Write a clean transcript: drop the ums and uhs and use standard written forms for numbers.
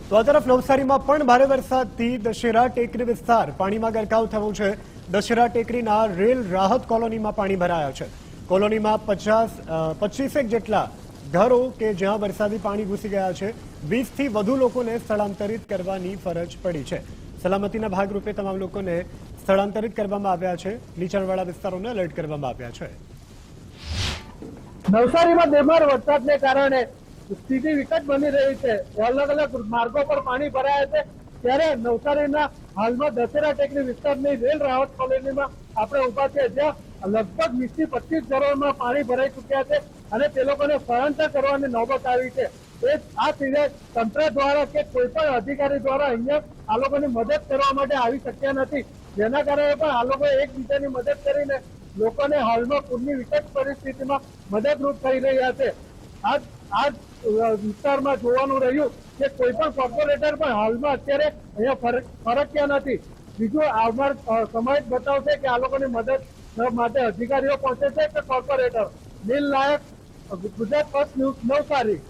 તો આ તરફ નવસારીમાં પણ ભારે વરસાદથી દશેરા ટેકરી વિસ્તાર પાણીમાં ગરકાવ થયો છે। દશેરા ટેકરીના રેલ રાહત કોલોનીમાં પાણી ભરાયા છે। કોલોનીમાં 25 જેટલા ઘરો કે જ્યાં વરસાદી પાણી ઘૂસી ગયા છે। 20 થી વધુ લોકોને સ્થળાંતરિત કરવાની ફરજ પડી છે। સલામતીના ભાગરૂપે તમામ લોકોને સ્થળાંતરિત કરવામાં આવ્યા છે। નીચાણવાળા વિસ્તારોને એલર્ટ કરવામાં આવ્યા છે। નવસારીમાં ધોધમાર વરસાદને કારણે સ્થિતિ વિકટ બની રહી છે। અલગ અલગ માર્ગો પર પાણી ભરાયા છે। ત્યારે નવસારીના હાલમાં દશેરા ટેકરી વિસ્તારની રેલ રાહત કોલોનીમાં આપણે ઉભા છે, જ્યાં લગભગ 20 થી 25 ઘરોમાં પાણી ભરાઈ ચૂક્યા છે અને તે લોકોને સ્થળાંતર કરવાની નોબત આવી છે। આ સિવાય તંત્ર દ્વારા કે કોઈ પણ અધિકારી દ્વારા અહીંયા આ લોકોની મદદ કરવા માટે આવી શક્યા નથી, જેના કારણે પણ આ લોકોએ એકબીજાની મદદ કરીને લોકોને હાલમાં પૂરની વિકટ પરિસ્થિતિમાં મદદરૂપ થઈ રહ્યા છે। આ વિસ્તારમાં જોવાનું રહ્યું કે કોઈ પણ કોર્પોરેટર પણ હાલમાં અત્યારે અહીંયા ફરક્યા નથી। બીજું આવનાર સમય બતાવશે કે આ લોકોની મદદ માટે અધિકારીઓ પહોંચે છે કે કોર્પોરેટર। નીલ નાયક, ગુજરાત ફર્સ્ટ ન્યૂઝ, નવસારી।